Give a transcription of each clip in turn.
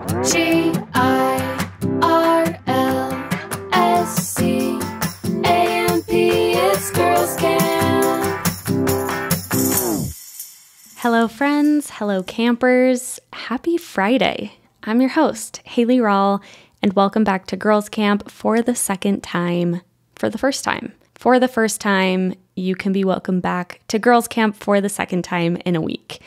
GIRLSCAMP, it's Girls Camp. Hello friends, hello campers, happy Friday. I'm your host, Haley Rawl, and welcome back to Girls Camp for the second time, for the first time. For the first time, you can be welcomed back to Girls Camp for the second time in a week.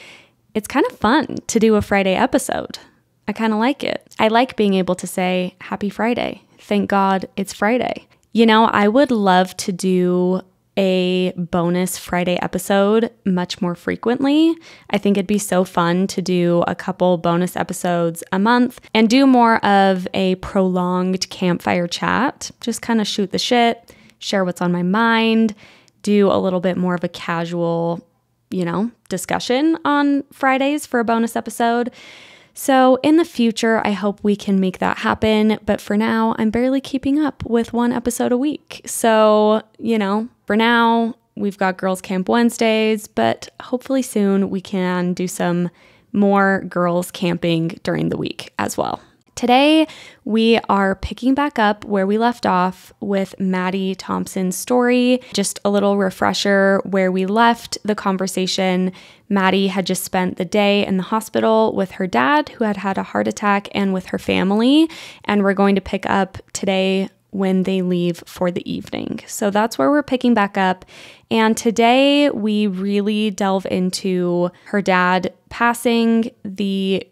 It's kind of fun to do a Friday episode. I kind of like it. I like being able to say, happy Friday. Thank God it's Friday. You know, I would love to do a bonus Friday episode much more frequently. I think it'd be so fun to do a couple bonus episodes a month and do more of a prolonged campfire chat. Just kind of shoot the shit, share what's on my mind, do a little bit more of a casual, discussion on Fridays for a bonus episode. So in the future, I hope we can make that happen. But for now, I'm barely keeping up with one episode a week. So, for now, we've got Girls Camp Wednesdays, but hopefully soon we can do some more girls camping during the week as well. Today, we are picking back up where we left off with Maddy Thompson's story. Just a little refresher where we left the conversation. Maddy had just spent the day in the hospital with her dad, who had had a heart attack, and with her family. And we're going to pick up today when they leave for the evening. So that's where we're picking back up. And today, we really delve into her dad passing, the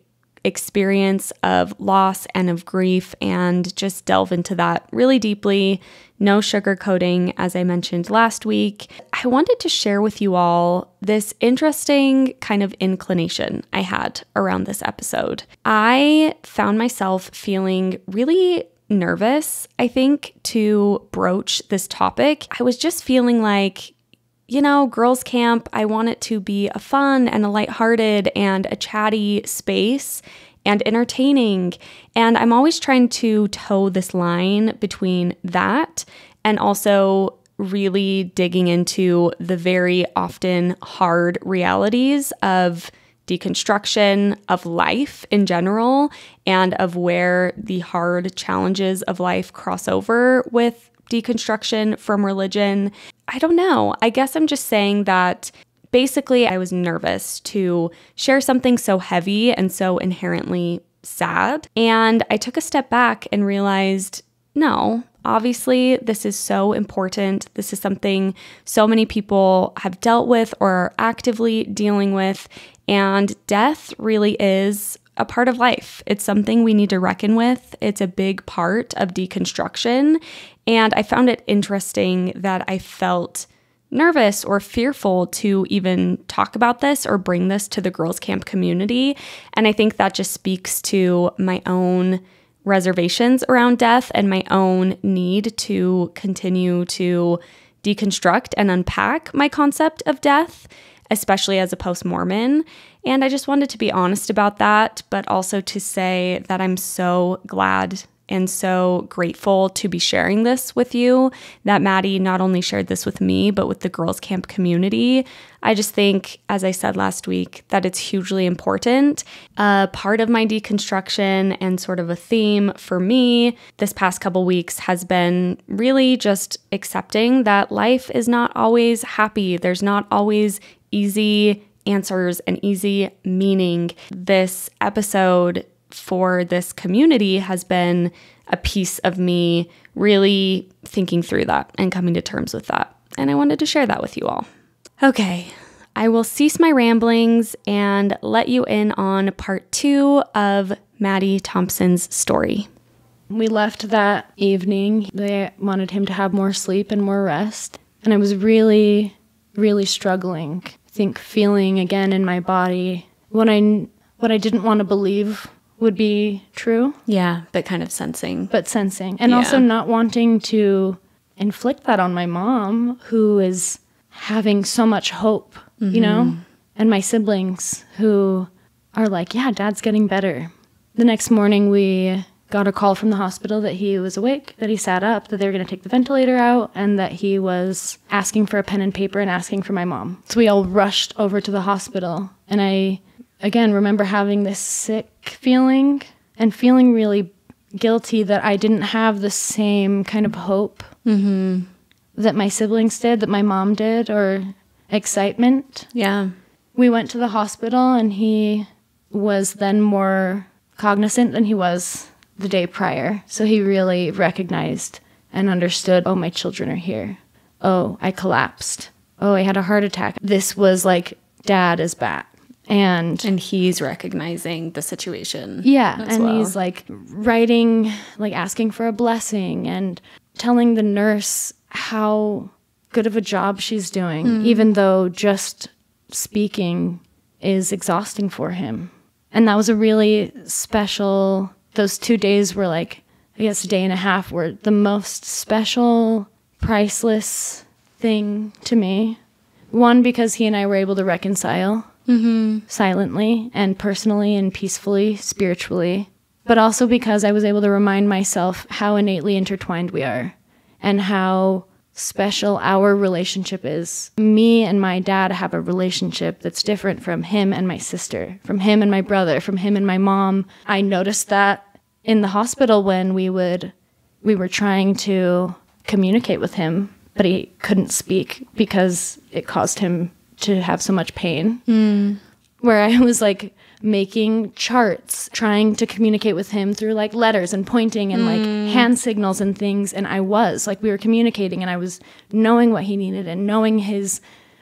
experience of loss and of grief, and just delve into that really deeply. No sugarcoating, as I mentioned last week. I wanted to share with you all this interesting kind of inclination I had around this episode. I found myself feeling really nervous, I think, to broach this topic. I was just feeling like, girls camp, I want it to be a fun and a lighthearted and a chatty space and entertaining. And I'm always trying to toe this line between that and also really digging into the very often hard realities of deconstruction, of life in general, and of where the hard challenges of life cross over with deconstruction from religion. I don't know. I guess I'm just saying that basically I was nervous to share something so heavy and so inherently sad. And I took a step back and realized, no, obviously this is so important. This is something so many people have dealt with or are actively dealing with. And death really is a part of life. It's something we need to reckon with. It's a big part of deconstruction. And I found it interesting that I felt nervous or fearful to even talk about this or bring this to the girls camp community. And I think that just speaks to my own reservations around death and my own need to continue to deconstruct and unpack my concept of death, especially as a post-Mormon. And I just wanted to be honest about that, but also to say that I'm so glad and so grateful to be sharing this with you, that Maddy not only shared this with me, but with the girls camp community. I just think, as I said last week, that it's hugely important. Part of my deconstruction and sort of a theme for me this past couple weeks has been really just accepting that life is not always happy. There's not always easy answers and easy meaning. This episode for this community has been a piece of me really thinking through that and coming to terms with that. And I wanted to share that with you all. Okay, I will cease my ramblings and let you in on part 2 of Maddy Thompson's story. We left that evening. They wanted him to have more sleep and more rest. And I was really, really struggling. I think feeling again in my body what I didn't want to believe would be true. Yeah, but kind of sensing. And also not wanting to inflict that on my mom, who is having so much hope, and my siblings who are like, yeah, Dad's getting better. The next morning we got a call from the hospital that he was awake, that he sat up, that they were going to take the ventilator out, and that he was asking for a pen and paper and asking for my mom. So we all rushed over to the hospital, and I, again, remember having this sick feeling and feeling really guilty that I didn't have the same kind of hope that my siblings did, that my mom did, or excitement. Yeah. We went to the hospital, and he was then more cognizant than he was the day prior. So he really recognized and understood, oh, my children are here. Oh, I collapsed. Oh, I had a heart attack. This was like, Dad is back. And he's recognizing the situation. Yeah, and well. he's like writing, like asking for a blessing and telling the nurse how good of a job she's doing, even though just speaking is exhausting for him. And that was a really special, those 2 days were like, I guess a day and a half were the most special, priceless thing to me. One, because he and I were able to reconcile silently and personally and peacefully, spiritually. But also because I was able to remind myself how innately intertwined we are and how special our relationship is. Me and my dad have a relationship that's different from him and my sister, from him and my brother, from him and my mom. I noticed that in the hospital when we were trying to communicate with him, but he couldn't speak because it caused him to have so much pain. Where I was like making charts, trying to communicate with him through like letters and pointing and like hand signals and things. And I was like, we were communicating, and I was knowing what he needed and knowing his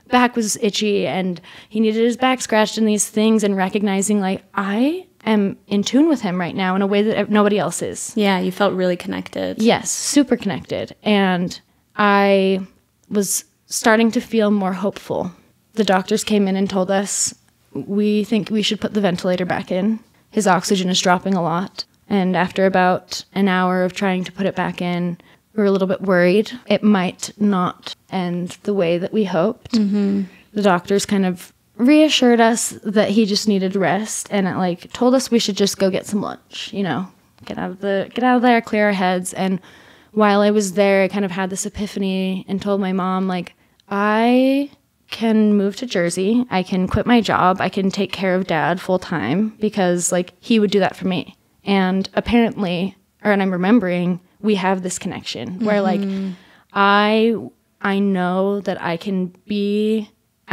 back was itchy and he needed his back scratched and these things, and recognizing like, I am in tune with him right now in a way that nobody else is. Yeah, you felt really connected. Yes, super connected. And I was starting to feel more hopeful. The doctors came in and told us, we think we should put the ventilator back in. His oxygen is dropping a lot. And after about an hour of trying to put it back in, we were a little bit worried. It might not end the way that we hoped. The doctors kind of reassured us that he just needed rest, and it like told us we should just go get some lunch, you know, get out of there, clear our heads. And while I was there, I kind of had this epiphany and told my mom, like, I can move to Jersey. I can quit my job. I can take care of Dad full time because like he would do that for me. And apparently, and I'm remembering, we have this connection where like I know that I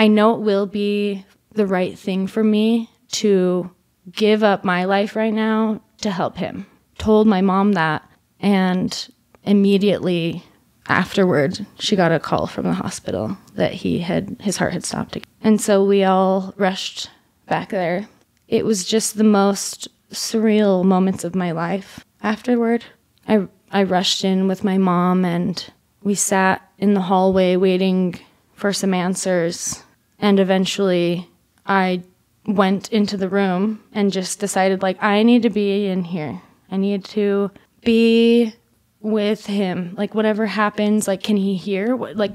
know it will be the right thing for me to give up my life right now to help him. Told my mom that, and immediately afterward, she got a call from the hospital that his heart had stopped again. And so we all rushed back there. It was just the most surreal moments of my life. Afterward, I rushed in with my mom, and we sat in the hallway waiting for some answers. And eventually I went into the room and just decided, like, I need to be in here. I need to be with him. Like, whatever happens, like, can he hear? Well,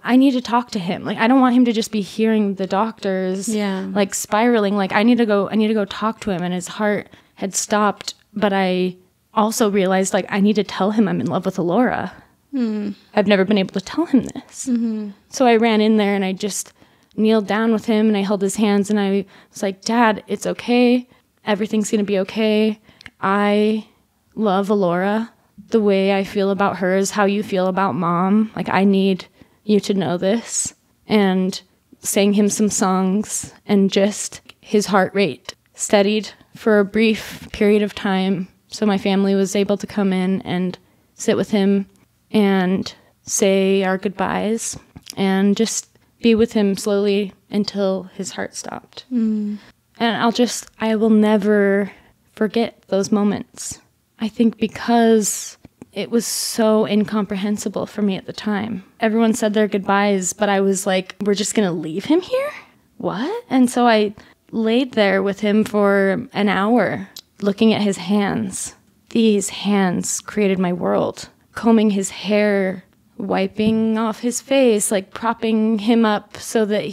I need to talk to him. Like, I don't want him to just be hearing the doctors, like, spiraling. Like, I need to go talk to him. And his heart had stopped. But I also realized, like, I need to tell him I'm in love with Alora. I've never been able to tell him this. So I ran in there and I just kneeled down with him and I held his hands and I was like, Dad, it's okay. Everything's going to be okay. I love Alora. The way I feel about her is how you feel about Mom. Like, I need you to know this. And sang him some songs, and just his heart rate steadied for a brief period of time. So my family was able to come in and sit with him and say our goodbyes and just be with him slowly until his heart stopped. And I will never forget those moments. I think because it was so incomprehensible for me at the time. Everyone said their goodbyes, but I was like, we're just going to leave him here? What? And so I laid there with him for an hour, looking at his hands. These hands created my world. Combing his hair, wiping off his face, like propping him up so that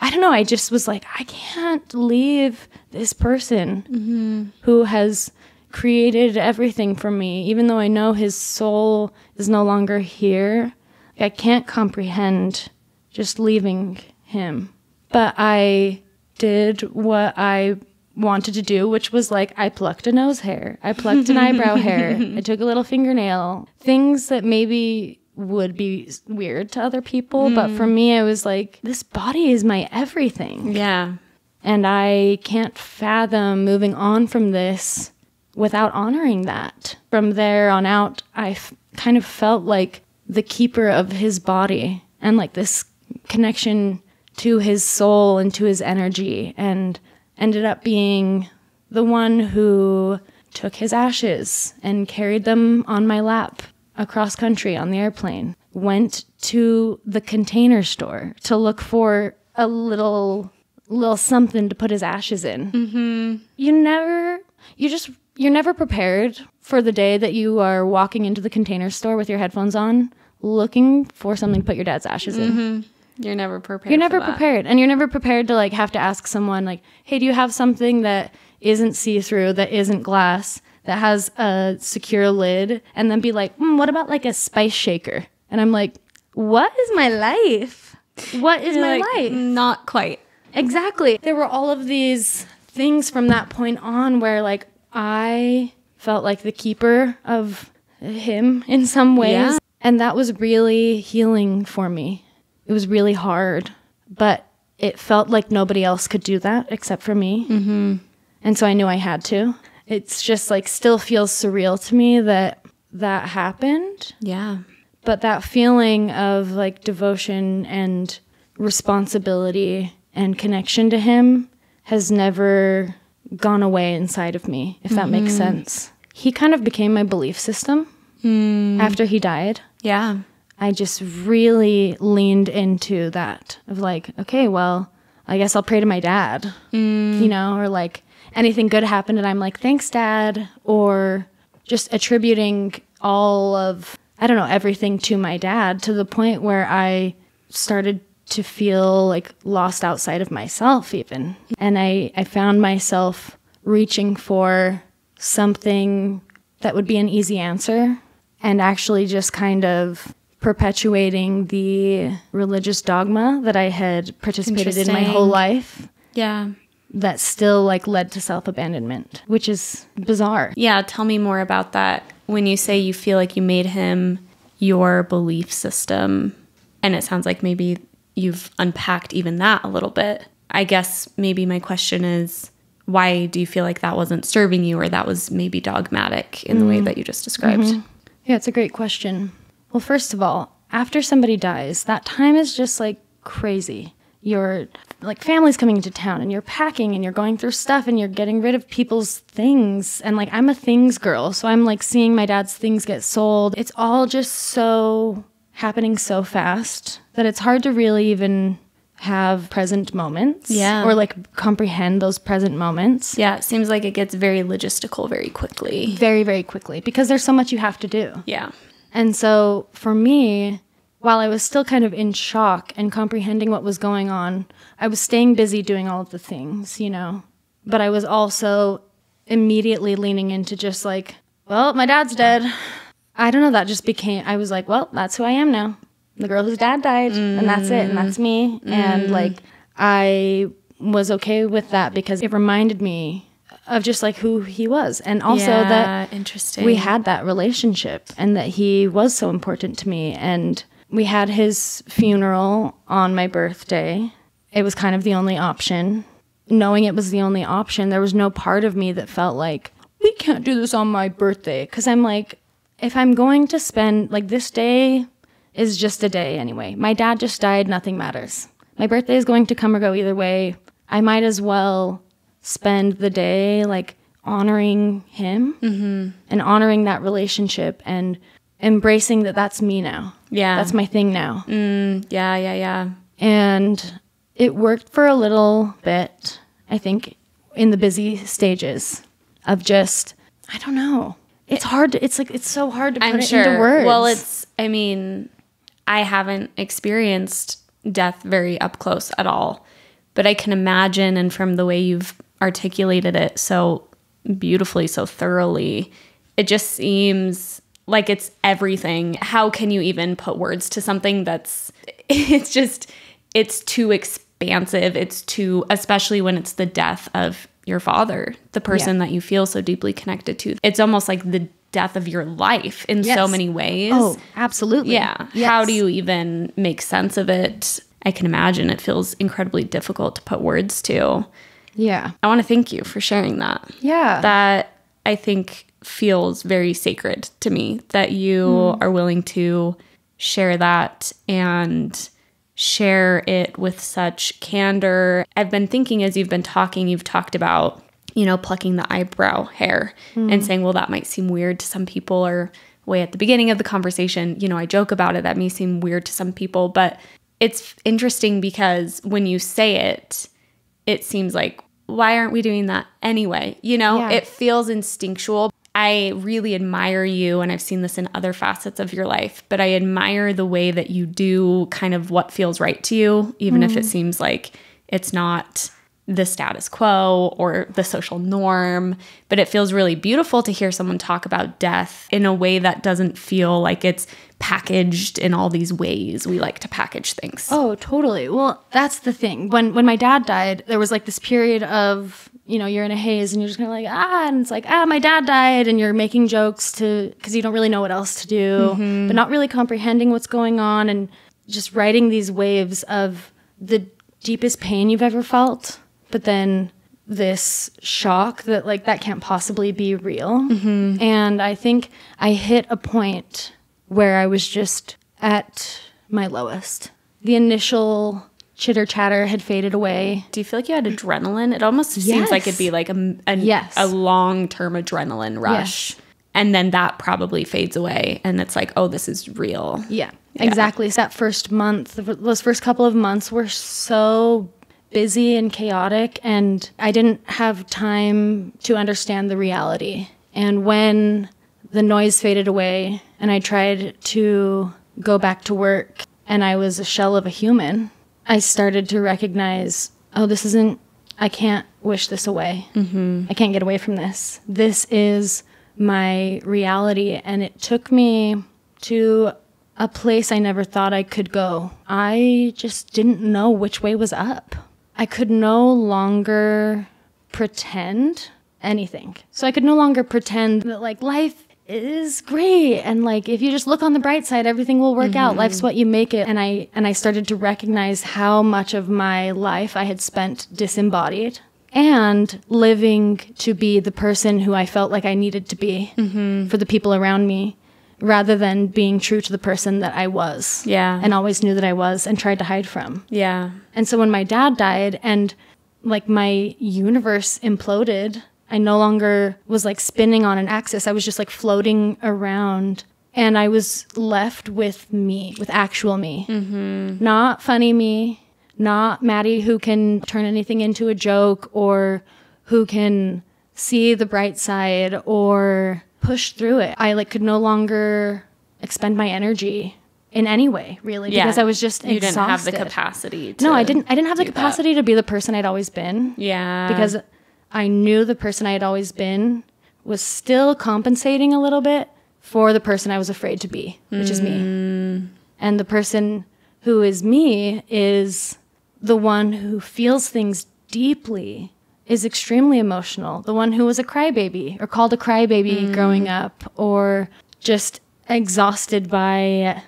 I don't know, I just was like, I can't leave this person who has created everything for me, even though I know his soul is no longer here. I can't comprehend just leaving him. But I did what I wanted to do, which was like, I plucked a nose hair, I plucked an eyebrow hair, I took a little fingernail, things that maybe would be weird to other people. But for me, I was like, this body is my everything. Yeah. And I can't fathom moving on from this without honoring that. From there on out, I kind of felt like the keeper of his body and like this connection to his soul and to his energy, and ended up being the one who took his ashes and carried them on my lap across country on the airplane, went to the Container Store to look for a little something to put his ashes in. Mm-hmm. You're never prepared for the day that you are walking into the Container Store with your headphones on, looking for something to put your dad's ashes in. You're never prepared. You're never prepared. And you're never prepared to like have to ask someone like, hey, do you have something that isn't see-through, that isn't glass, that has a secure lid, and then be like, what about like a spice shaker? And I'm like, what is my life? What is my life? Not quite. Exactly. There were all of these things from that point on where like I felt like the keeper of him in some ways. Yeah. And that was really healing for me. It was really hard, but it felt like nobody else could do that except for me. Mm-hmm. And so I knew I had to. It's just like still feels surreal to me that that happened. Yeah. But that feeling of like devotion and responsibility and connection to him has never gone away inside of me, if that makes sense. He kind of became my belief system after he died. Yeah. I just really leaned into that of like, okay, well, I guess I'll pray to my dad, you know, or like anything good happened and I'm like, thanks, Dad, or just attributing all of, I don't know, everything to my dad, to the point where I started to feel like lost outside of myself even. And I found myself reaching for something that would be an easy answer and actually just kind of perpetuating the religious dogma that I had participated in my whole life. Yeah. That still like led to self-abandonment, which is bizarre. Yeah, tell me more about that. When you say you feel like you made him your belief system, and it sounds like maybe you've unpacked even that a little bit. I guess maybe my question is, why do you feel like that wasn't serving you, or that was maybe dogmatic in the way that you just described? Mm-hmm. Yeah, it's a great question. Well, first of all, after somebody dies, that time is just like crazy. You're like family's coming into town and you're packing and you're going through stuff and you're getting rid of people's things. And like I'm a things girl, so I'm like seeing my dad's things get sold. It's all just so happening so fast that it's hard to really even have present moments. Yeah. Or like comprehend those present moments. Yeah, it seems like it gets very logistical very quickly. Very, very quickly because there's so much you have to do. Yeah. And so for me, while I was still kind of in shock and comprehending what was going on, I was staying busy doing all of the things, you know. But I was also immediately leaning into just like, well, my dad's dead. I don't know, that just became, I was like, well, that's who I am now. The girl whose dad died, and that's it, and that's me. And like, I was okay with that because it reminded me of just like who he was. And also that interesting. We had that relationship and that he was so important to me. And we had his funeral on my birthday. It was kind of the only option. Knowing it was the only option, there was no part of me that felt like, we can't do this on my birthday. Because I'm like, if I'm going to spend, like this day is just a day anyway. My dad just died, nothing matters. My birthday is going to come or go either way. I might as well spend the day like honoring him and honoring that relationship and embracing that that's me now. Yeah. That's my thing now. Yeah. And it worked for a little bit, I think, in the busy stages of just, I don't know. It's hard to, it's so hard to put it into words. Well, I haven't experienced death very up close at all, but I can imagine, and from the way you've articulated it so beautifully, so thoroughly, it just seems like it's everything. How can you even put words to something it's too expansive. It's too, especially when it's the death of your father, the person that you feel so deeply connected to. It's almost like the death of your life in so many ways. Oh, absolutely. Yeah. Yes. How do you even make sense of it? I can imagine it feels incredibly difficult to put words to. Yeah. I want to thank you for sharing that. Yeah. That I think feels very sacred to me, that you are willing to share that and share it with such candor. I've been thinking as you've been talking, you've talked about, plucking the eyebrow hair and saying, well, that might seem weird to some people, or way at the beginning of the conversation, I joke about it. That may seem weird to some people, but it's interesting because when you say it, it seems like, why aren't we doing that anyway? It feels instinctual. I really admire you, and I've seen this in other facets of your life, but I admire the way that you do kind of what feels right to you, even if it seems like it's not the status quo or the social norm. But it feels really beautiful to hear someone talk about death in a way that doesn't feel like it's packaged in all these ways we like to package things. Oh, totally. Well, that's the thing. When my dad died, there was like this period of, you're in a haze and you're just kind of like, and it's like, my dad died, and you're making jokes because you don't really know what else to do, but not really comprehending what's going on, and just riding these waves of the deepest pain you've ever felt, but then this shock that like that can't possibly be real. And I think I hit a point where I was just at my lowest. The initial chitter chatter had faded away. Do you feel like you had adrenaline? It almost seems like it'd be like a long-term adrenaline rush. Yes. And then that probably fades away, and it's like, oh, this is real. Yeah, exactly. So that first month, those first couple of months were so busy and chaotic, and I didn't have time to understand the reality. And when the noise faded away and I tried to go back to work and I was a shell of a human, I started to recognize, I can't wish this away. I can't get away from this. This is my reality. And it took me to a place I never thought I could go. I just didn't know which way was up. I could no longer pretend anything. So I could no longer pretend that like life is great, and like if you just look on the bright side, everything will work out. Life's what you make it. And I started to recognize how much of my life I had spent disembodied and living to be the person who I felt like I needed to be for the people around me, rather than being true to the person that I was. Yeah. And always knew that I was and tried to hide from. Yeah. And so when my dad died and like my universe imploded, I no longer was like spinning on an axis. I was just like floating around, and I was left with me, with actual me. Not funny me, not Maddy who can turn anything into a joke or who can see the bright side or push through it. I like could no longer expend my energy in any way, really, because I was just exhausted. You didn't have the capacity to No, I didn't have the capacity to be the person I'd always been. Yeah. Because I knew the person I had always been was still compensating a little bit for the person I was afraid to be, which is me. And the person who is me is the one who feels things deeply, is extremely emotional, the one who was a crybaby or called a crybaby growing up, or just exhausted by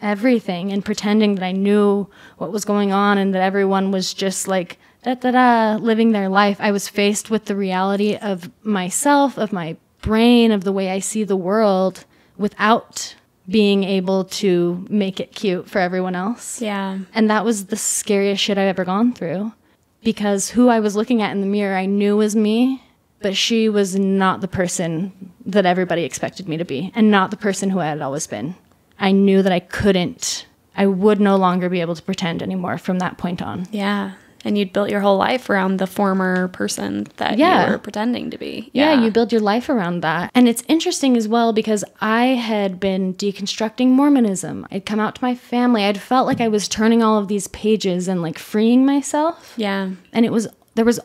everything and pretending that I knew what was going on and that everyone was just like living their life. I was faced with the reality of myself, of my brain, of the way I see the world, without being able to make it cute for everyone else. Yeah. And that was the scariest shit I've ever gone through, because who I was looking at in the mirror I knew was me, but she was not the person that everybody expected me to be, and not the person who I had always been. I knew that I would no longer be able to pretend anymore from that point on. Yeah. And you'd built your whole life around the former person that you were pretending to be. Yeah, you build your life around that. And it's interesting as well because I had been deconstructing Mormonism. I'd come out to my family. I'd felt like I was turning all of these pages and like freeing myself. Yeah. And there was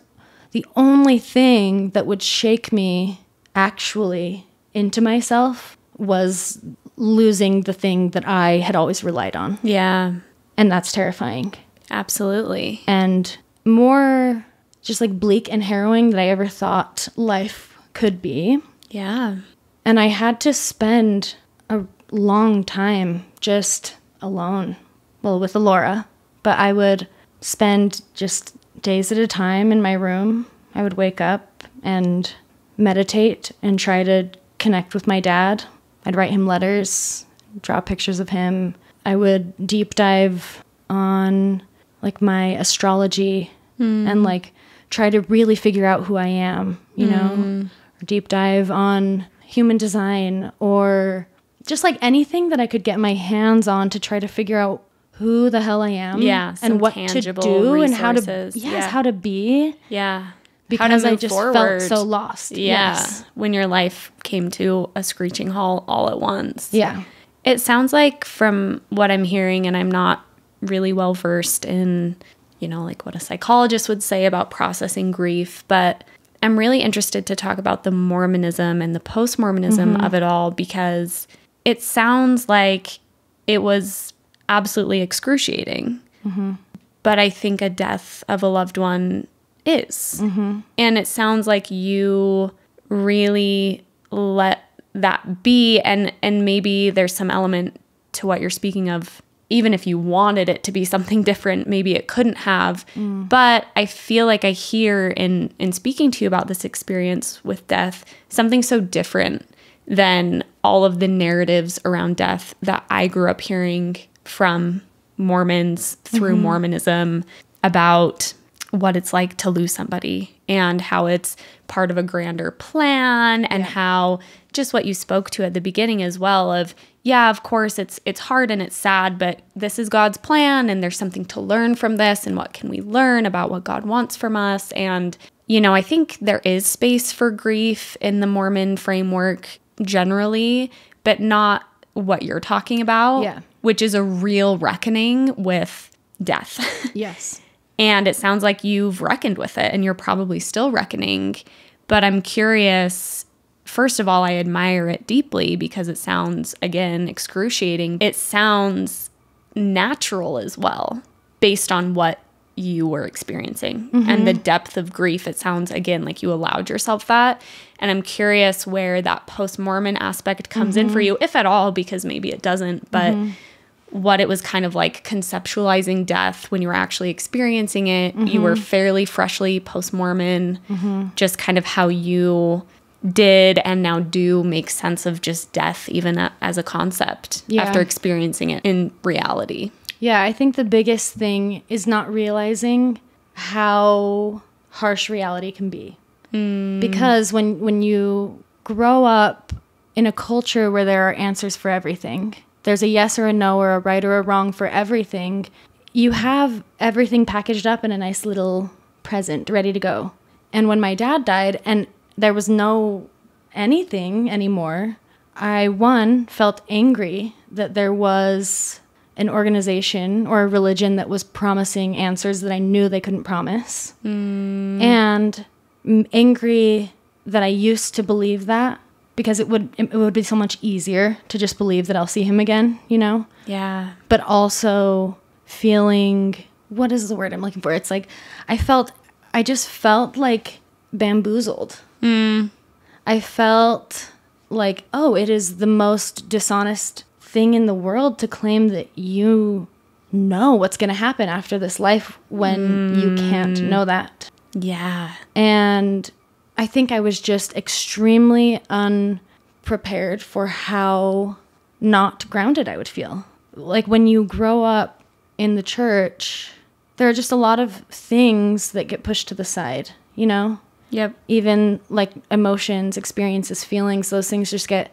the only thing that would shake me actually into myself was losing the thing that I had always relied on. Yeah. And that's terrifying. Absolutely. And more just like bleak and harrowing that I ever thought life could be. Yeah. And I had to spend a long time just alone, well, with Alora. But I would spend just days at a time in my room. I would wake up and meditate and try to connect with my dad. I'd write him letters, draw pictures of him. I would deep dive on like my astrology and like try to really figure out who I am, you know, or deep dive on human design or just like anything that I could get my hands on to try to figure out who the hell I am. Yeah. And what to do resources. and how to, how to be. Yeah. Because I just forward. felt so lost. Yeah. Yes. When your life came to a screeching halt all at once. Yeah. It sounds like from what I'm hearing, and I'm not really well versed in, you know, like what a psychologist would say about processing grief, but I'm really interested to talk about the Mormonism and the post-Mormonism of it all, because it sounds like it was absolutely excruciating. But I think a death of a loved one is. And it sounds like you really let that be, and maybe there's some element to what you're speaking of. Even if you wanted it to be something different, maybe it couldn't have. But I feel like I hear in speaking to you about this experience with death, something so different than all of the narratives around death that I grew up hearing from Mormons through Mormonism about what it's like to lose somebody and how it's part of a grander plan, and how just what you spoke to at the beginning as well of, yeah, of course it's hard and it's sad, but this is God's plan and there's something to learn from this, and what can we learn about what God wants from us. And, you know, I think there is space for grief in the Mormon framework generally, but not what you're talking about, which is a real reckoning with death. Yes. And it sounds like you've reckoned with it and you're probably still reckoning. But I'm curious, first of all, I admire it deeply because it sounds, again, excruciating. It sounds natural as well, based on what you were experiencing and the depth of grief. It sounds, again, like you allowed yourself that. And I'm curious where that post-Mormon aspect comes in for you, if at all, because maybe it doesn't, but what it was kind of like conceptualizing death when you were actually experiencing it. You were fairly freshly post-Mormon, just kind of how you did and now do make sense of just death, even as a concept after experiencing it in reality. Yeah, I think the biggest thing is not realizing how harsh reality can be. Because when you grow up in a culture where there are answers for everything, there's a yes or a no or a right or a wrong for everything, you have everything packaged up in a nice little present ready to go. And when my dad died and there was no anything anymore, I, felt angry that there was an organization or a religion that was promising answers that I knew they couldn't promise. And angry that I used to believe that, because it would be so much easier to just believe that I'll see him again, you know? Yeah. But also feeling, what is the word I'm looking for? It's like, I just felt like bamboozled. I felt like, oh, it is the most dishonest thing in the world to claim that you know what's going to happen after this life when you can't know that. Yeah. And I think I was just extremely unprepared for how not grounded I would feel. Like when you grow up in the church, there are just a lot of things that get pushed to the side, you know? Yep. Even like emotions, experiences, feelings, those things just get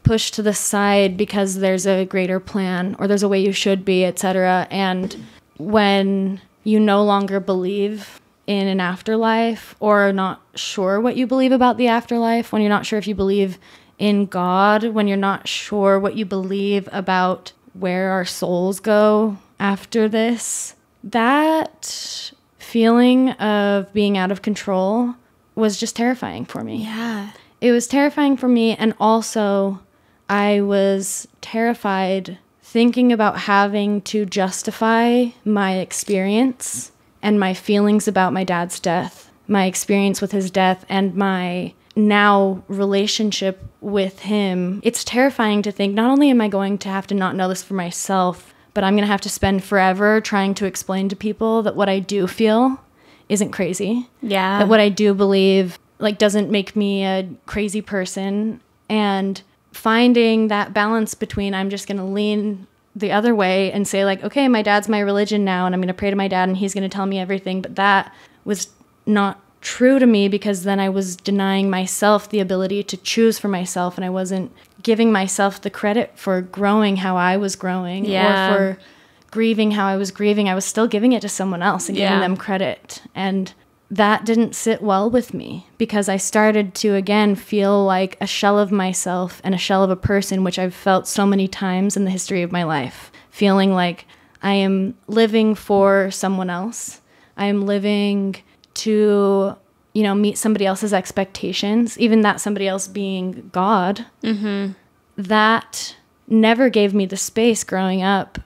pushed to the side because there's a greater plan or there's a way you should be, etc. And when you no longer believe in an afterlife or are not sure what you believe about the afterlife, when you're not sure if you believe in God, when you're not sure what you believe about where our souls go after this, that feeling of being out of control was just terrifying for me. Yeah. It was terrifying for me, and also I was terrified thinking about having to justify my experience and my feelings about my dad's death my experience with his death and my now relationship with him, it's terrifying to think not only am I going to have to not know this for myself, but I'm going to have to spend forever trying to explain to people that what I do feel isn't crazy. Yeah. That what I do believe like doesn't make me a crazy person. And finding that balance between I'm just going to lean the other way and say like, okay, my dad's my religion now and I'm going to pray to my dad and he's going to tell me everything. But that was not true to me because then I was denying myself the ability to choose for myself and I wasn't giving myself the credit for growing how I was growing or for grieving how I was grieving. I was still giving it to someone else and giving them credit. And that didn't sit well with me because I started to, again, feel like a shell of myself and a shell of a person, which I've felt so many times in the history of my life, feeling like I am living for someone else. I am living to, you know, meet somebody else's expectations, even that somebody else being God. Mm-hmm. That never gave me the space growing up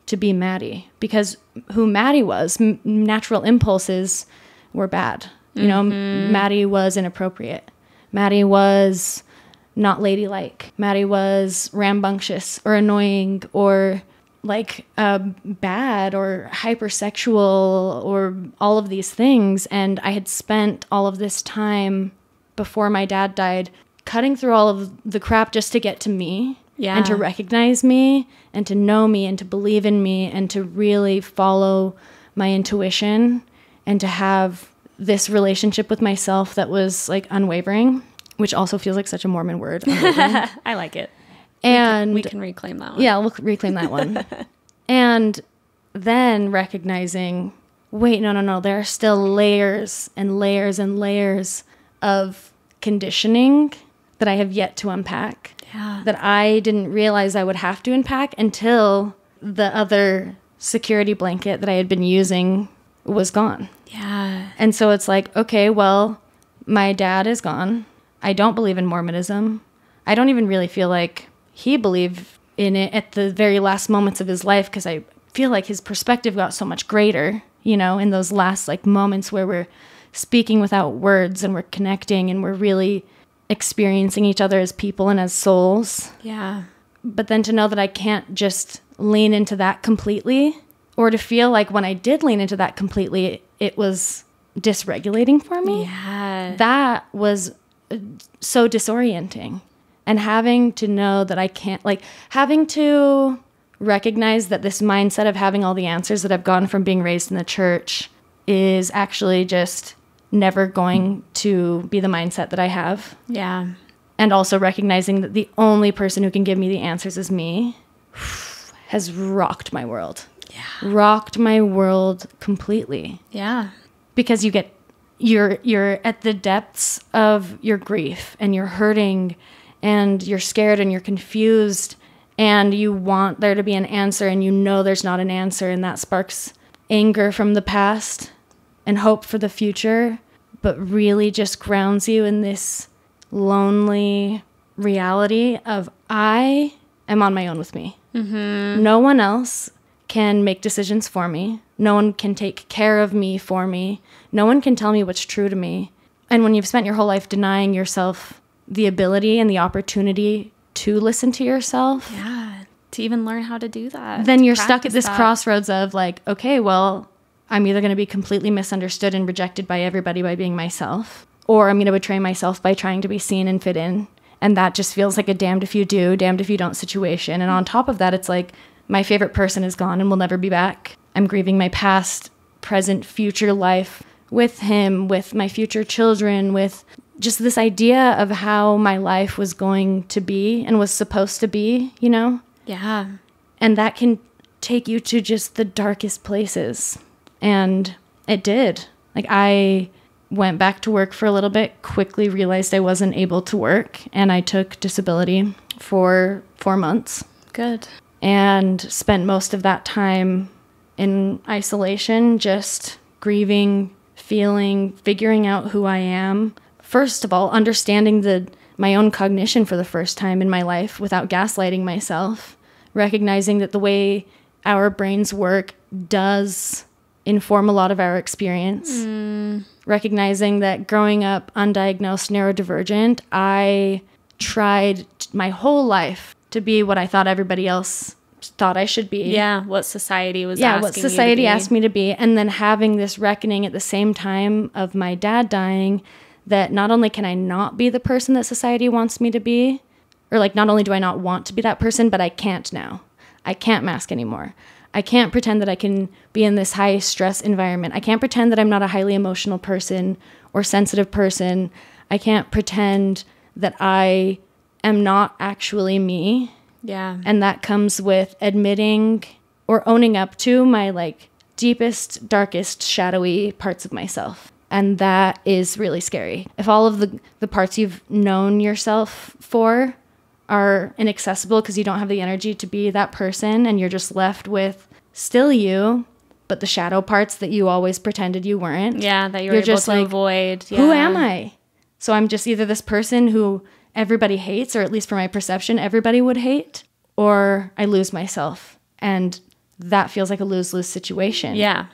to be Maddy, because who Maddy was, natural impulses were bad. You know, Maddy was inappropriate. Maddy was not ladylike. Maddy was rambunctious or annoying or like bad or hypersexual or all of these things. And I had spent all of this time before my dad died cutting through all of the crap just to get to me and to recognize me and to know me and to believe in me and to really follow my intuition and to have this relationship with myself that was like unwavering, which also feels like such a Mormon word. I like it. And we can reclaim that one. Yeah, we'll reclaim that one. And then recognizing, wait, no, there are still layers and layers and layers of conditioning that I have yet to unpack. Yeah. That I didn't realize I would have to unpack until the other security blanket that I had been using was gone. Yeah. And so it's like, okay, well, my dad is gone. I don't believe in Mormonism. I don't even really feel like he believed in it at the very last moments of his life, because I feel like his perspective got so much greater, you know, in those last like moments where we're speaking without words and we're connecting and we're really experiencing each other as people and as souls. Yeah. But then to know that I can't just lean into that completely, or to feel like when I did lean into that completely, it was dysregulating for me. Yeah. That was so disorienting. And having to know that I can't, like, having to recognize that this mindset of having all the answers that I've gotten from being raised in the church is actually just never going to be the mindset that I have. Yeah. And also recognizing that the only person who can give me the answers is me has rocked my world. Yeah. Rocked my world completely. Yeah. Because you're at the depths of your grief and you're hurting and you're scared and you're confused and you want there to be an answer and you know there's not an answer, and that sparks anger from the past and hope for the future, but really just grounds you in this lonely reality of I am on my own with me. Mm-hmm. No one else can make decisions for me. No one can take care of me for me. No one can tell me what's true to me. And when you've spent your whole life denying yourself the ability and the opportunity to listen to yourself, to even learn how to do that, then you're stuck at this crossroads of like, okay, well, I'm either going to be completely misunderstood and rejected by everybody by being myself, or I'm going to betray myself by trying to be seen and fit in. And that just feels like a damned if you do, damned if you don't situation. And on top of that, it's like my favorite person is gone and will never be back. I'm grieving my past, present, future life with him, with my future children, with just this idea of how my life was going to be and was supposed to be, you know? Yeah. And that can take you to just the darkest places. And it did. Like, I went back to work for a little bit, quickly realized I wasn't able to work, and I took disability for 4 months. Good. And spent most of that time in isolation, just grieving, feeling, figuring out who I am. First of all, understanding my own cognition for the first time in my life without gaslighting myself, recognizing that the way our brains work does inform a lot of our experience. Recognizing that growing up undiagnosed neurodivergent, I tried my whole life to be what I thought everybody else thought I should be. Yeah, what society was asking what society asked me to be. And then having this reckoning at the same time of my dad dying, that not only can I not be the person that society wants me to be, or like not only do I not want to be that person, but I can't now. I can't mask anymore. I can't pretend that I can be in this high stress environment. I can't pretend that I'm not a highly emotional person or sensitive person. I can't pretend that I am not actually me. Yeah. And that comes with admitting or owning up to my like deepest, darkest, shadowy parts of myself. And that is really scary. If all of the parts you've known yourself for are inaccessible because you don't have the energy to be that person, and you're just left with still you, but the shadow parts that you always pretended you weren't. Yeah, that you're able just to like, avoid. Yeah. Who am I? So I'm just either this person who everybody hates, or at least for my perception, everybody would hate, or I lose myself. And that feels like a lose-lose situation. Yeah.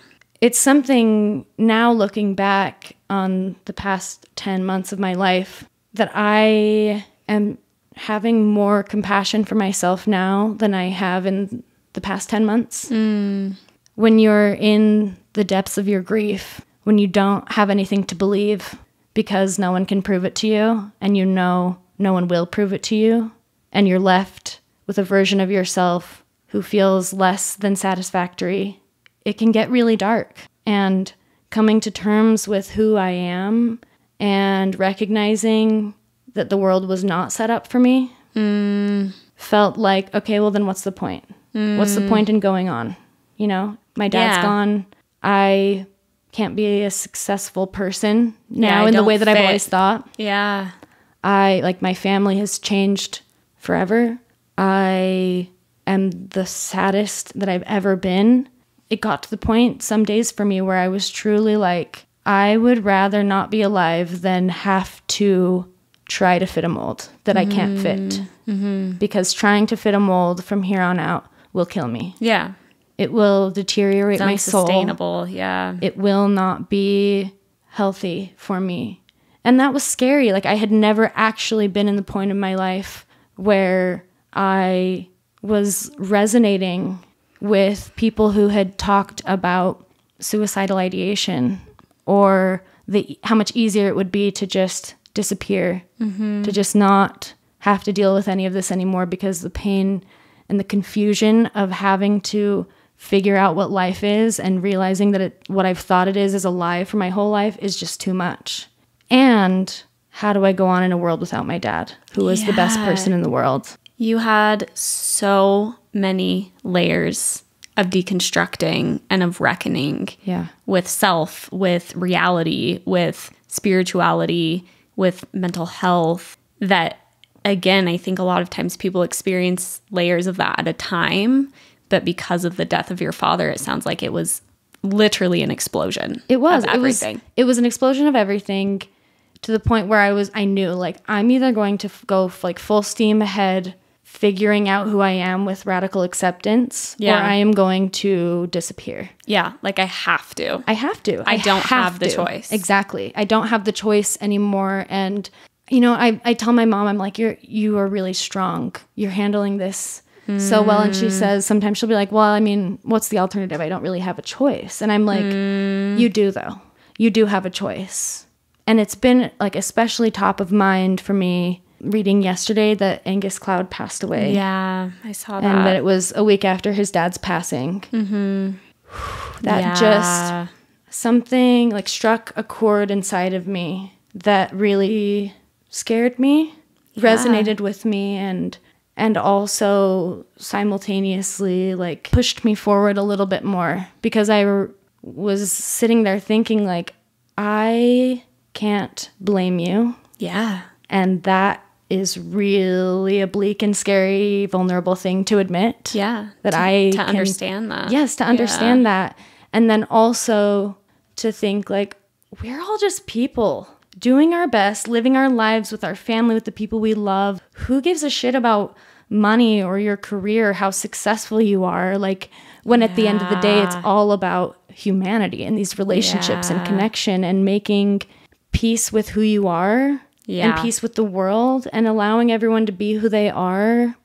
It's something now, looking back on the past 10 months of my life, that I am having more compassion for myself now than I have in the past 10 months. When you're in the depths of your grief, when you don't have anything to believe because no one can prove it to you, and you know no one will prove it to you, and you're left with a version of yourself who feels less than satisfactory, it can get really dark. And coming to terms with who I am and recognizing that the world was not set up for me felt like, okay, well then what's the point? What's the point in going on? You know, my dad's gone. I can't be a successful person now in the way that I've always thought. Yeah. My family has changed forever. I am the saddest that I've ever been. It got to the point some days for me where I was truly like, I would rather not be alive than have to try to fit a mold that I can't fit. Because trying to fit a mold from here on out will kill me. Yeah. It will deteriorate my soul. It's unsustainable. Yeah. It will not be healthy for me. And that was scary. Like, I had never actually been in the point of my life where I was resonating with people who had talked about suicidal ideation, or how much easier it would be to just disappear, to just not have to deal with any of this anymore, because the pain and the confusion of having to figure out what life is and realizing that what I've thought it is a lie for my whole life is just too much. And how do I go on in a world without my dad, who was the best person in the world? You had so many layers of deconstructing and of reckoning with self, with reality, with spirituality, with mental health, that, again, I think a lot of times people experience layers of that at a time. But because of the death of your father, it sounds like it was literally an explosion. It was. Of everything. It was an explosion of everything, to the point where I knew, like, I'm either going to go like full steam ahead, figuring out who I am with radical acceptance, or I am going to disappear. Yeah. Like, I have to. I have to. I don't have the choice. Exactly. I don't have the choice anymore. And, you know, I tell my mom, I'm like, you are really strong. You're handling this so well. And she says, sometimes she'll be like, well, I mean, what's the alternative? I don't really have a choice. And I'm like, you do, though. You do have a choice. And it's been, like, especially top of mind for me reading yesterday that Angus Cloud passed away. Yeah, I saw that. And that it was a week after his dad's passing. That just, something, like, struck a chord inside of me that really scared me, resonated with me, and also simultaneously, like, pushed me forward a little bit more, because I was sitting there thinking, like, I can't blame you. Yeah. And that is really a bleak and scary, vulnerable thing to admit. Yeah. That to understand that. Yes, to understand that. And then also to think, like, we're all just people doing our best, living our lives with our family, with the people we love. Who gives a shit about money or your career, how successful you are? Like, when at the end of the day, it's all about humanity and these relationships and connection and making peace with who you are and peace with the world and allowing everyone to be who they are.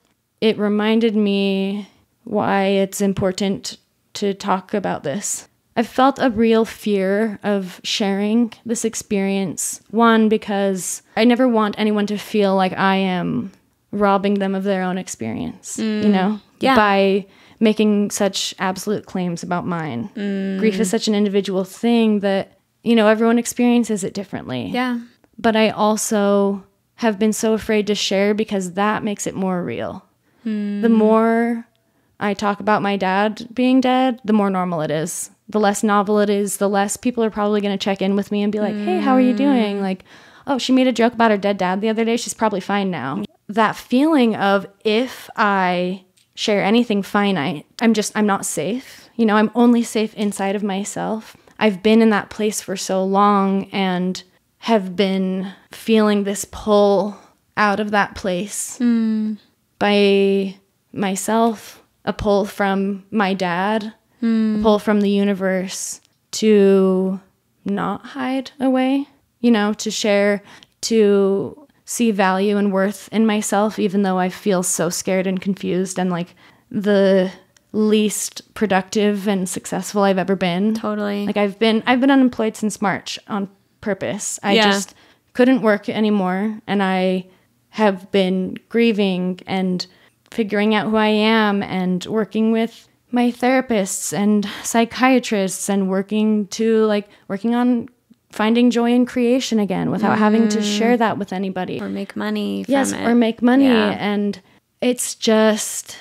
It reminded me why it's important to talk about this. I've felt a real fear of sharing this experience. One, because I never want anyone to feel like I am robbing them of their own experience, you know, by making such absolute claims about mine. Grief is such an individual thing that, you know, everyone experiences it differently. Yeah. But I also have been so afraid to share because that makes it more real. The more I talk about my dad being dead, the more normal it is. The less novel it is, the less people are probably going to check in with me and be like, hey, how are you doing? Like, oh, she made a joke about her dead dad the other day. She's probably fine now. That feeling of if I share anything finite, I'm not safe. You know, I'm only safe inside of myself. I've been in that place for so long and have been feeling this pull out of that place by myself, a pull from my dad, a pull from the universe to not hide away, you know, to share, to see value and worth in myself, even though I feel so scared and confused and like the least productive and successful I've ever been. Totally. Like I've been unemployed since March on purpose. I just couldn't work anymore, and I have been grieving and figuring out who I am and working with my therapists and psychiatrists and working on finding joy in creation again without having to share that with anybody. Or make money from it. Or make money. Yeah. And it's just...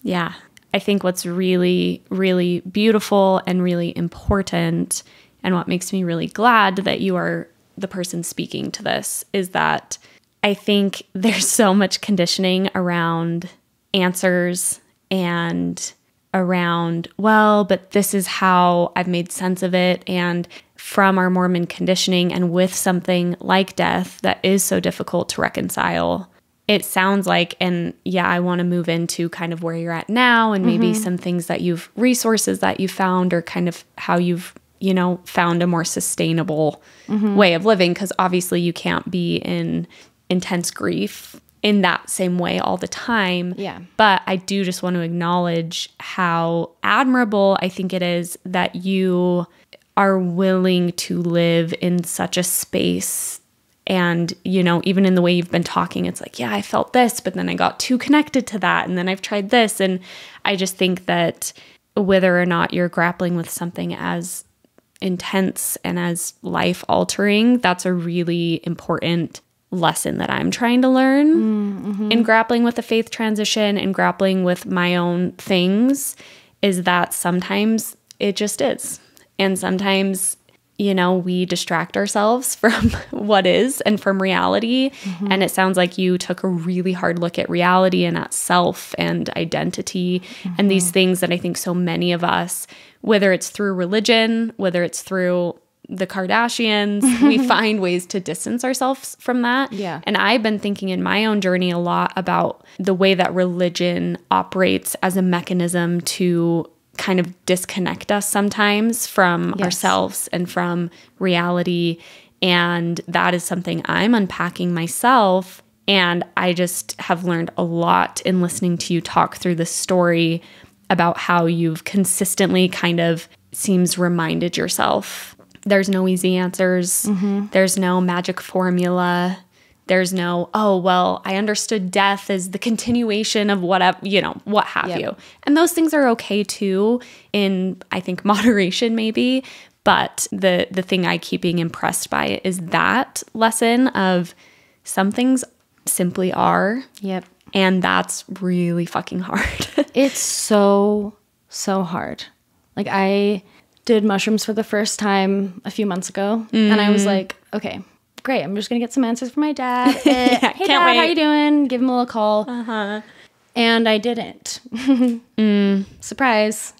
Yeah. I think what's really, really beautiful and really important, and what makes me really glad that you are the person speaking to this, is that I think there's so much conditioning around answers and around, well, but this is how I've made sense of it. And from our Mormon conditioning and with something like death that is so difficult to reconcile, it sounds like, and yeah, I want to move into kind of where you're at now and maybe some things that resources that you found, or kind of how you've, you know, found a more sustainable way of living. Because obviously you can't be in intense grief in that same way all the time. Yeah. But I do just want to acknowledge how admirable I think it is that you are willing to live in such a space. And, you know, even in the way you've been talking, it's like, yeah, I felt this, but then I got too connected to that. And then I've tried this. And I just think that whether or not you're grappling with something as intense and as life altering, that's a really important lesson that I'm trying to learn in grappling with the faith transition and grappling with my own things, is that sometimes it just is. And sometimes, you know, we distract ourselves from what is and from reality. And it sounds like you took a really hard look at reality and at self and identity and these things that I think so many of us, whether it's through religion, whether it's through the Kardashians, we find ways to distance ourselves from that. Yeah. And I've been thinking in my own journey a lot about the way that religion operates as a mechanism to kind of disconnect us sometimes from ourselves and from reality. And that is something I'm unpacking myself. And I just have learned a lot in listening to you talk through this story about how you've consistently kind of seems reminded yourself there's no easy answers. There's no magic formula. There's no, oh, well, I understood death as the continuation of whatever, you know, what have you. And those things are okay too, in, I think, moderation maybe. But the thing I keep being impressed by is that lesson of some things simply are. Yep. And that's really fucking hard. It's so hard. Like, I did mushrooms for the first time a few months ago. And I was like, okay, great. I'm just going to get some answers from my dad. Hey, Dad, wait. How you doing? Give him a little call. And I didn't. Surprise.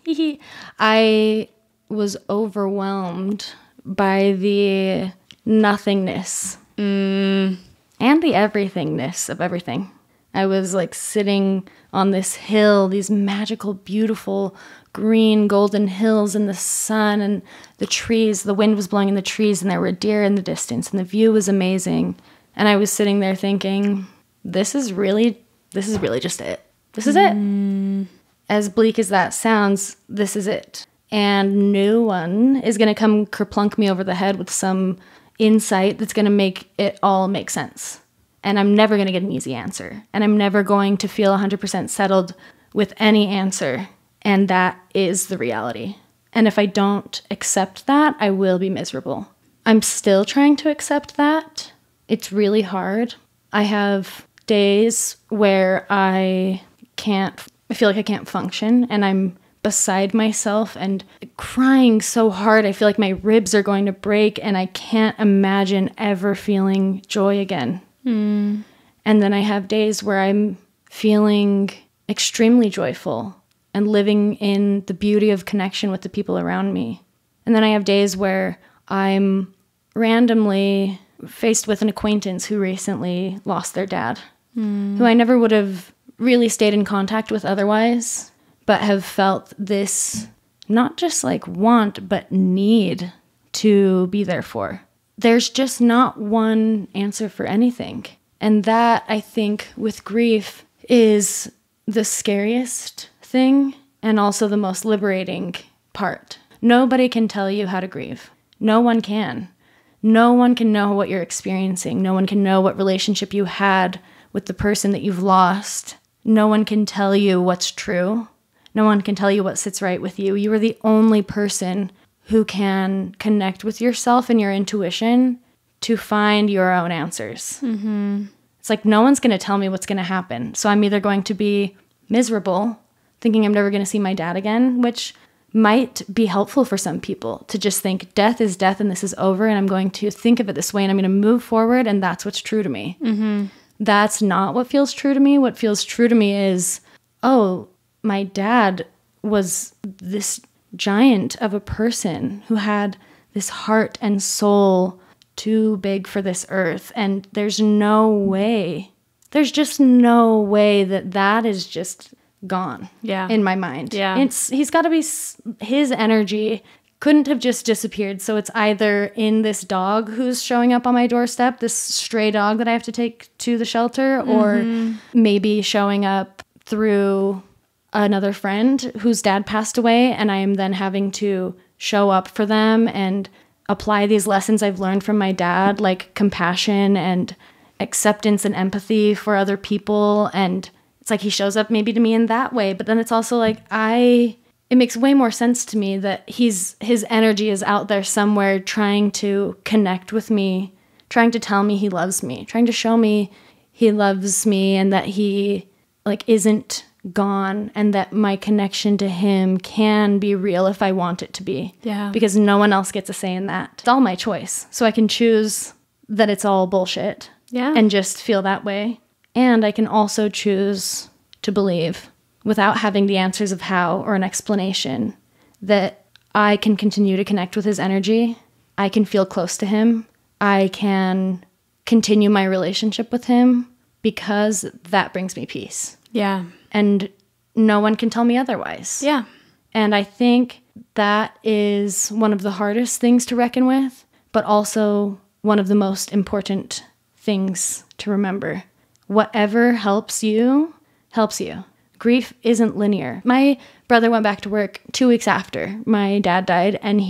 I was overwhelmed by the nothingness and the everythingness of everything. I was like sitting on this hill, these magical, beautiful green golden hills in the sun and the trees. The wind was blowing in the trees and there were deer in the distance and the view was amazing. And I was sitting there thinking, this is really just it. This is it. As bleak as that sounds, this is it. And no one is going to come kerplunk me over the head with some insight that's going to make it all make sense. And I'm never going to get an easy answer. And I'm never going to feel 100% settled with any answer. And that is the reality. And if I don't accept that, I will be miserable. I'm still trying to accept that. It's really hard. I have days where I feel like I can't function and I'm beside myself and crying so hard. I feel like my ribs are going to break and I can't imagine ever feeling joy again. And then I have days where I'm feeling extremely joyful and living in the beauty of connection with the people around me. And then I have days where I'm randomly faced with an acquaintance who recently lost their dad, who I never would have really stayed in contact with otherwise, but have felt this not just like want, but need to be there for. There's just not one answer for anything. And that, I think, with grief is the scariest thing and also the most liberating part. Nobody can tell you how to grieve. No one can. No one can know what you're experiencing. No one can know what relationship you had with the person that you've lost. No one can tell you what's true. No one can tell you what sits right with you. You are the only person who can connect with yourself and your intuition to find your own answers. It's like no one's going to tell me what's going to happen. So I'm either going to be miserable, thinking I'm never going to see my dad again, which might be helpful for some people to just think death is death and this is over and I'm going to think of it this way and I'm going to move forward and that's what's true to me. That's not what feels true to me. What feels true to me is, oh, my dad was this giant of a person who had this heart and soul too big for this earth. And there's just no way that that is just gone in my mind. He's got to be, his energy couldn't have just disappeared. So it's either in this dog who's showing up on my doorstep, this stray dog that I have to take to the shelter, or maybe showing up through another friend whose dad passed away and I am then having to show up for them and apply these lessons I've learned from my dad, like compassion and acceptance and empathy for other people. And it's like he shows up maybe to me in that way, but then it's also like it makes way more sense to me that his energy is out there somewhere trying to connect with me, trying to tell me he loves me, trying to show me he loves me and that he like isn't gone and that my connection to him can be real if I want it to be. Because no one else gets a say in that. It's all my choice. So I can choose that it's all bullshit and just feel that way. And I can also choose to believe, without having the answers of how or an explanation, that I can continue to connect with his energy. I can feel close to him. I can continue my relationship with him because that brings me peace. And no one can tell me otherwise. And I think that is one of the hardest things to reckon with, but also one of the most important things to remember. Whatever helps you, helps you. Grief isn't linear. My brother went back to work 2 weeks after my dad died, and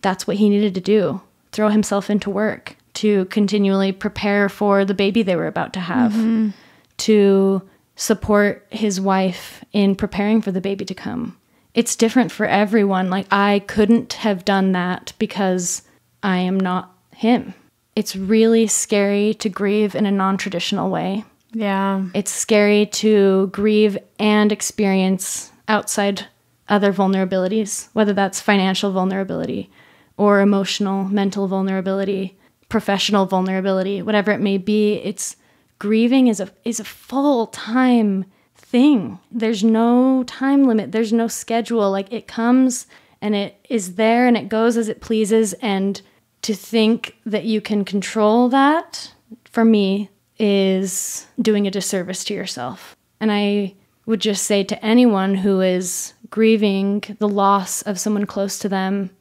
that's what he needed to do, throw himself into work to continually prepare for the baby they were about to have, to support his wife in preparing for the baby to come. It's different for everyone. Like, I couldn't have done that because I am not him. It's really scary to grieve in a non-traditional way. It's scary to grieve and experience outside other vulnerabilities, whether that's financial vulnerability or emotional, mental vulnerability, professional vulnerability, whatever it may be. It's grieving is a full-time thing. There's no time limit. There's no schedule. Like, it comes and it is there and it goes as it pleases. And to think that you can control that, for me, is doing a disservice to yourself. And I would just say to anyone who is grieving the loss of someone close to them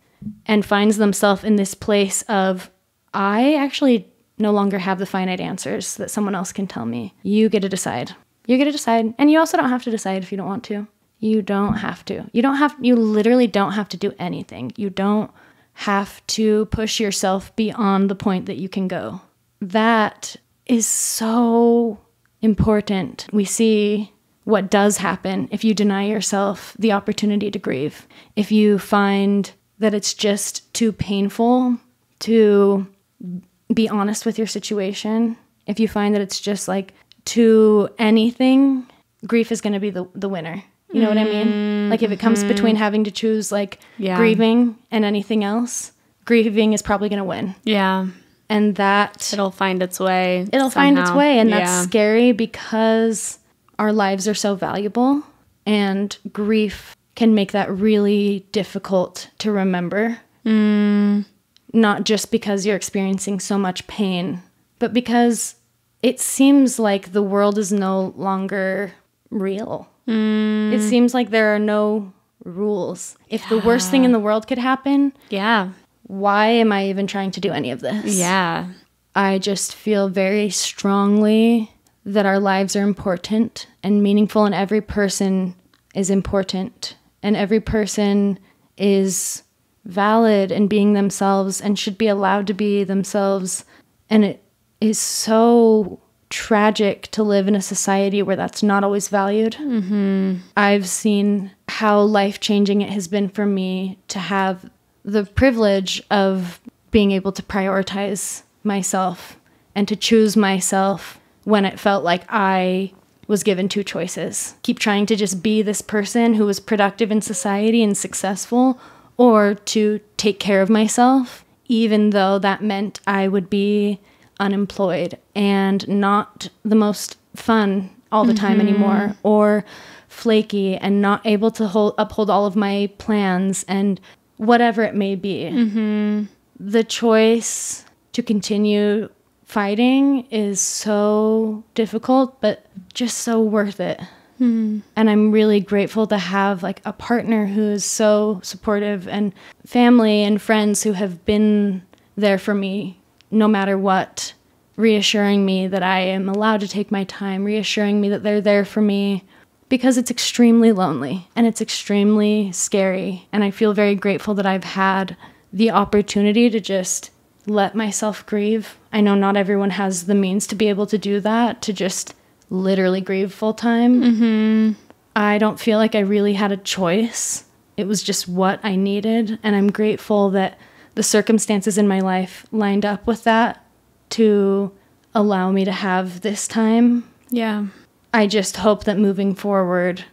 and finds themselves in this place of, I actually no longer have the finite answers that someone else can tell me. You get to decide. You get to decide. And you also don't have to decide if you don't want to. You don't have to. You literally don't have to do anything. You don't have to push yourself beyond the point that you can go. That is so important. We see what does happen if you deny yourself the opportunity to grieve. If you find that it's just too painful to be honest with your situation, if you find that it's just like too anything, grief is going to be the winner. You know what I mean? Like if it comes between having to choose like grieving and anything else, grieving is probably going to win. Yeah. And that it'll find its way. It'll find its way. And that's scary because our lives are so valuable, and grief can make that really difficult to remember. Not just because you're experiencing so much pain, but because it seems like the world is no longer real. It seems like there are no rules. If the worst thing in the world could happen, why am I even trying to do any of this? Yeah. I just feel very strongly that our lives are important and meaningful, and every person is important, and every person is valid in being themselves and should be allowed to be themselves. And it is so tragic to live in a society where that's not always valued. I've seen how life-changing it has been for me to have the privilege of being able to prioritize myself and to choose myself when it felt like I was given two choices. Keep trying to just be this person who was productive in society and successful, or to take care of myself, even though that meant I would be unemployed and not the most fun all the time anymore, or flaky and not able to uphold all of my plans and whatever it may be. The choice to continue fighting is so difficult, but just so worth it. And I'm really grateful to have like a partner who is so supportive, and family and friends who have been there for me no matter what, reassuring me that I am allowed to take my time, reassuring me that they're there for me, because it's extremely lonely and it's extremely scary. And I feel very grateful that I've had the opportunity to just let myself grieve. I know not everyone has the means to be able to do that, to just literally grieve full time. I don't feel like I really had a choice. It was just what I needed. And I'm grateful that the circumstances in my life lined up with that to allow me to have this time. Yeah. I just hope that moving forward,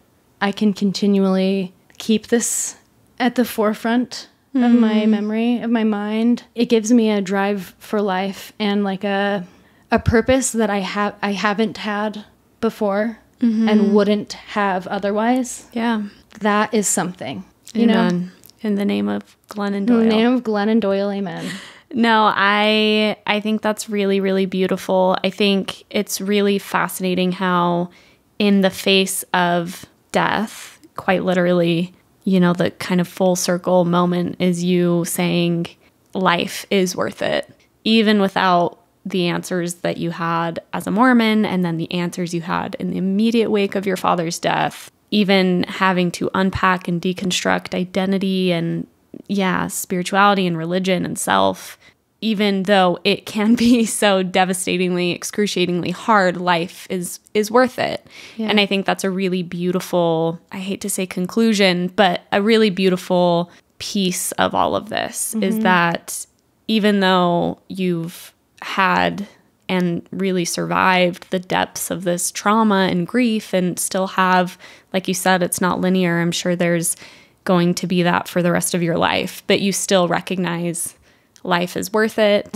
I can continually keep this at the forefront of my memory, of my mind. It gives me a drive for life and like a purpose that I haven't had before and wouldn't have otherwise. Yeah. That is something, you know? In the name of Glennon Doyle. In the name of Glennon Doyle, amen. No, I think that's really, really beautiful. I think it's really fascinating how in the face of death, quite literally, you know, the kind of full circle moment is you saying life is worth it, even without the answers that you had as a Mormon, and then the answers you had in the immediate wake of your father's death, even having to unpack and deconstruct identity and spirituality and religion and self. Even though it can be so devastatingly, excruciatingly hard, life is worth it. Yeah. And I think that's a really beautiful, I hate to say conclusion, but a really beautiful piece of all of this is that even though you've had and really survived the depths of this trauma and grief and still have, like you said, it's not linear. I'm sure there's going to be that for the rest of your life, but you still recognize life is worth it.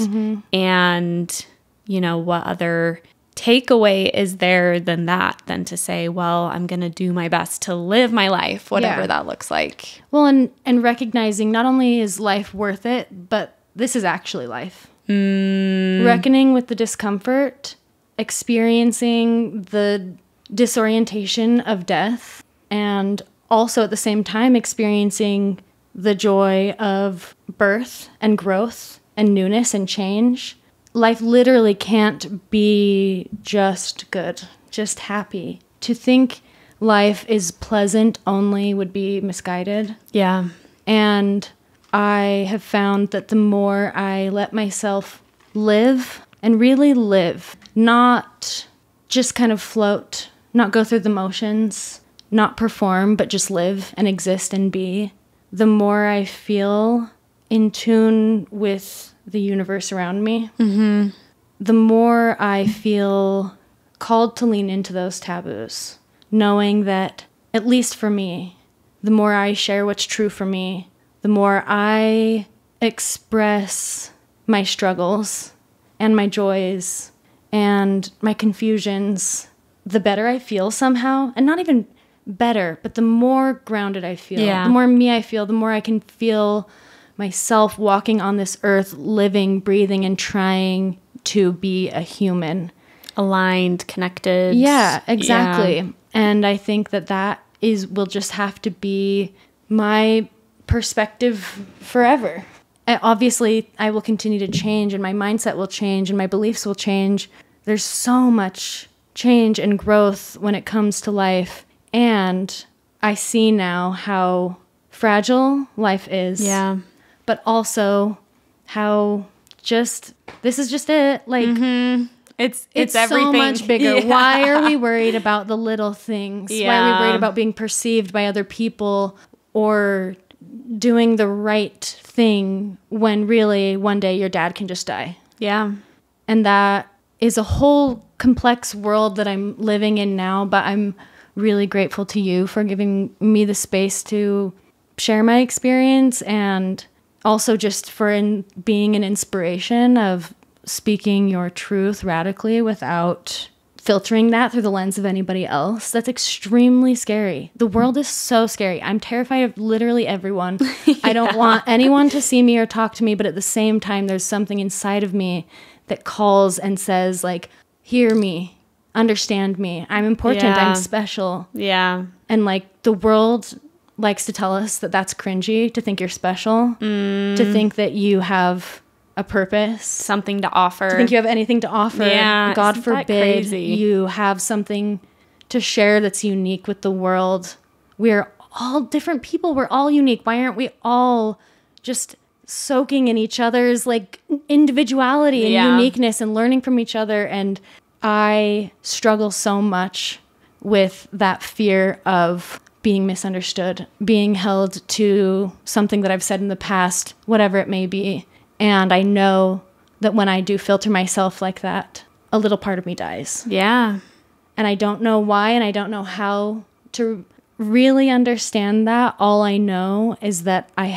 And, you know, what other takeaway is there than that, than to say, well, I'm going to do my best to live my life, whatever that looks like. Well, and recognizing not only is life worth it, but this is actually life. Reckoning with the discomfort experiencing the disorientation of death, and also at the same time experiencing the joy of birth and growth and newness and change. Life literally can't be just good, just happy. To think life is pleasant only would be misguided. Yeah. And I have found that the more I let myself live and really live, not just kind of float, not go through the motions, not perform, but just live and exist and be, the more I feel in tune with the universe around me, the more I feel called to lean into those taboos, knowing that, at least for me, the more I share what's true for me, the more I express my struggles and my joys and my confusions, the better I feel somehow. And not even better, but the more grounded I feel, the more me I feel, the more I can feel myself walking on this earth, living, breathing, and trying to be a human. Aligned, connected. Yeah, exactly. Yeah. And I think that will just have to be my perspective forever. Obviously, I will continue to change, and my mindset will change, and my beliefs will change. There's so much change and growth when it comes to life. And I see now how fragile life is. Yeah. But also how this is just it. Like, It's everything. So much bigger. Yeah. Why are we worried about the little things? Yeah. Why are we worried about being perceived by other people or doing the right thing when really one day your dad can just die? Yeah. And that is a whole complex world that I'm living in now, but I'm really grateful to you for giving me the space to share my experience, and also just for being an inspiration of speaking your truth radically without filtering that through the lens of anybody else. That's extremely scary. The world is so scary. I'm terrified of literally everyone. I don't want anyone to see me or talk to me, but at the same time, there's something inside of me that calls and says, like, hear me, understand me. I'm important. Yeah. I'm special. Yeah. And like, the world likes to tell us that that's cringy, to think you're special, to think that you have a purpose, Something to offer. to think you have anything to offer. Yeah, God isn't that forbid crazy? you have something to share that's unique with the world. We're all different people. We're all unique. Why aren't we all just soaking in each other's like individuality and uniqueness and learning from each other? And I struggle so much with that fear of being misunderstood, being held to something that I've said in the past, whatever it may be. And I know that when I do filter myself like that, a little part of me dies. Yeah. And I don't know why, and I don't know how to really understand that. All I know is that I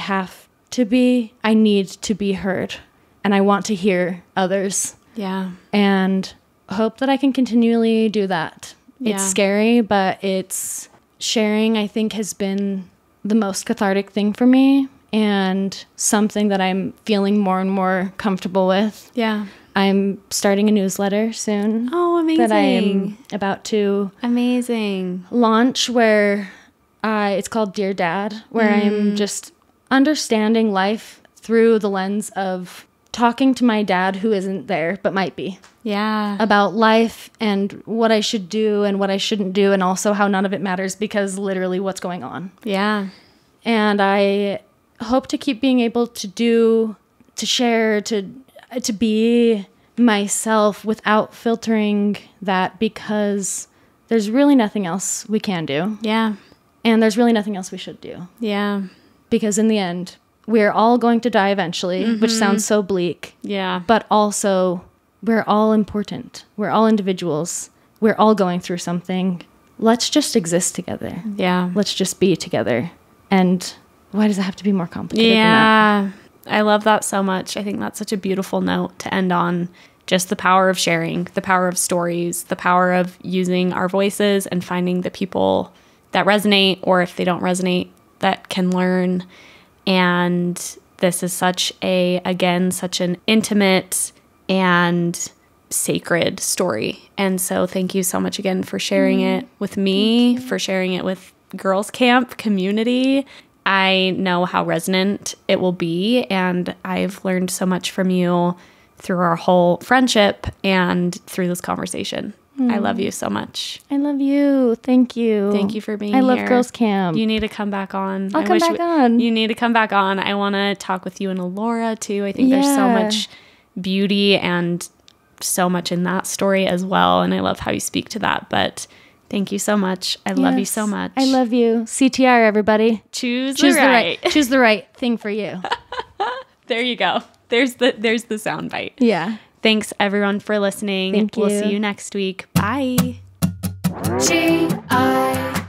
need to be heard. And I want to hear others. Yeah. And hope that I can continually do that. Yeah. It's scary, but it's sharing, I think, has been the most cathartic thing for me, and something that I'm feeling more and more comfortable with. Yeah. I'm starting a newsletter soon. Oh, amazing. That I am about to Amazing. launch, where it's called Dear Dad, where I'm just understanding life through the lens of talking to my dad, who isn't there but might be, Yeah. about life and what I should do and what I shouldn't do, and also how none of it matters because literally what's going on. Yeah. And I hope to keep being able to share, to be myself without filtering that, because there's really nothing else we can do. Yeah. And there's really nothing else we should do. Yeah. Because in the end, we're all going to die eventually, which sounds so bleak. Yeah. But also, we're all important. We're all individuals. We're all going through something. Let's just exist together. Yeah. Let's just be together. And why does it have to be more complicated than that? Yeah. I love that so much. I think that's such a beautiful note to end on. Just the power of sharing, the power of stories, the power of using our voices and finding the people that resonate, or if they don't resonate, that can learn. And this is such an intimate and sacred story. And so thank you so much again for sharing it with me, for sharing it with Girls Camp community. I know how resonant it will be, and I've learned so much from you through our whole friendship and through this conversation. I love you so much. I love you. Thank you. Thank you for being here. I love Girls Camp. You need to come back on. I'll come back on. You need to come back on. I want to talk with you and Alora too. I think there's so much beauty and so much in that story as well. And I love how you speak to that. But thank you so much. I love you so much. I love you. CTR, everybody. Choose the right. Choose the right thing for you. There you go. There's the soundbite. Yeah. Thanks everyone for listening. Thank you. We'll see you next week. Bye. G-I